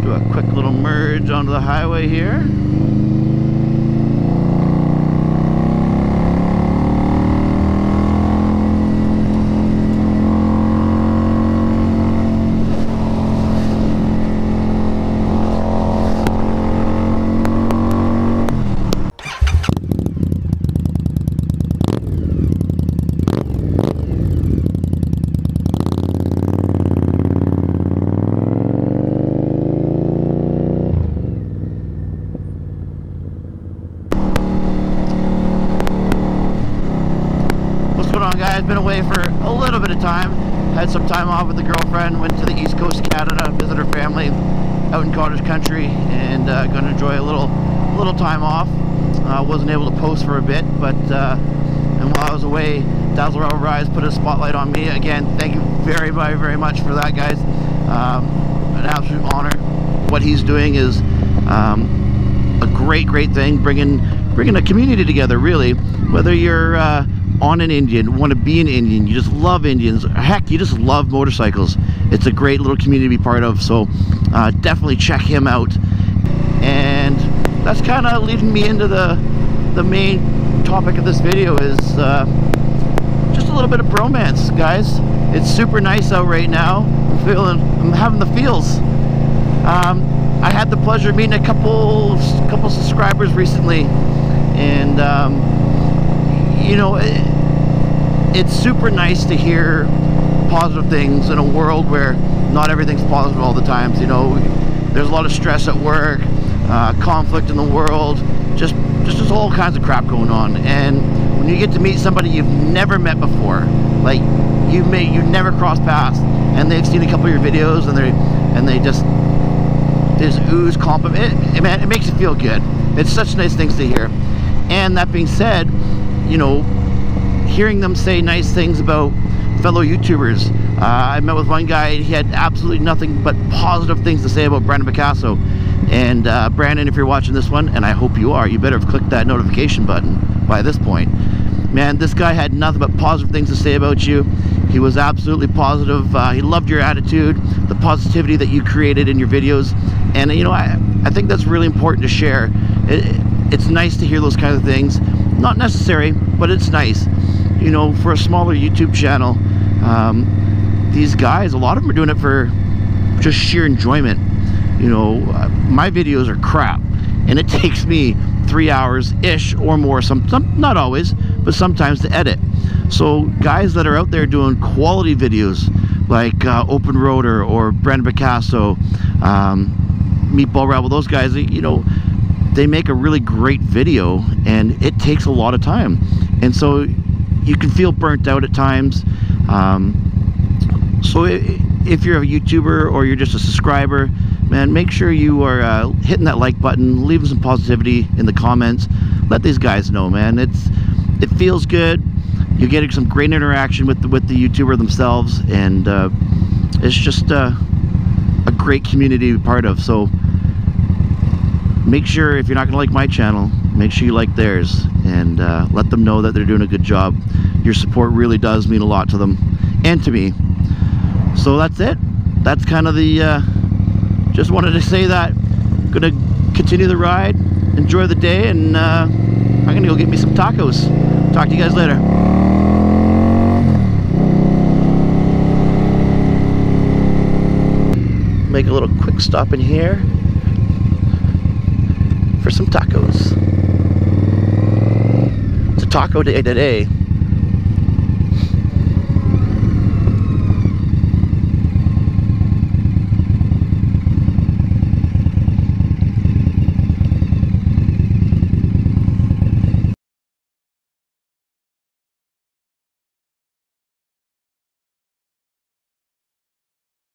Do a quick little merge onto the highway here. Guys, been away for a little bit of time. Had some time off with the girlfriend. Went to the east coast of Canada, visit her family out in cottage country, and gonna enjoy a little time off. Wasn't able to post for a bit, but and while I was away, Dazzle Rebel Rise put a spotlight on me again. Thank you very much for that, guys. An absolute honor. What he's doing is a great thing, bringing a community together, really. Whether you're on an Indian, want to be an Indian, you just love Indians, heck, you just love motorcycles, it's a great little community to be part of. So definitely check him out. And that's kind of leading me into the main topic of this video, is just a little bit of bromance, guys. It's super nice out right now. I'm having the feels. I had the pleasure of meeting a couple subscribers recently, and you know, it's super nice to hear positive things in a world where not everything's positive all the time. You know, there's a lot of stress at work, conflict in the world, just all kinds of crap going on. And when you get to meet somebody you've never met before, like you never crossed paths, and they've seen a couple of your videos, and they just ooze compliment, man, it makes you feel good. It's such nice things to hear. And that being said, you know, hearing them say nice things about fellow YouTubers. I met with one guy, he had absolutely nothing but positive things to say about Brandon Picasso. And Brandon, if you're watching this one, and I hope you are, you better have clicked that notification button by this point. Man, this guy had nothing but positive things to say about you. He was absolutely positive. He loved your attitude, the positivity that you created in your videos. And you know, I think that's really important to share. It's nice to hear those kinds of things. Not necessary, but it's nice. You know, for a smaller YouTube channel, these guys, a lot of them are doing it for just sheer enjoyment. You know, my videos are crap, and it takes me 3 hours-ish or more, some not always, but sometimes, to edit. So guys that are out there doing quality videos, like Open Roader or Brandon Picasso, Meatball Rebel, those guys, you know, they make a really great video, and it takes a lot of time, and so you can feel burnt out at times. So if you're a YouTuber or you're just a subscriber, man, make sure you are hitting that like button, leaving some positivity in the comments. Let these guys know, man. It feels good. You're getting some great interaction with the YouTuber themselves, and it's just a great community to be part of. So make sure, if you're not gonna like my channel, make sure you like theirs, and let them know that they're doing a good job. Your support really does mean a lot to them and to me. So that's it. That's kind of the just wanted to say that. Gonna continue the ride, enjoy the day, and I'm gonna go get me some tacos. Talk to you guys later. Make a little quick stop in here for some tacos. It's a taco day today.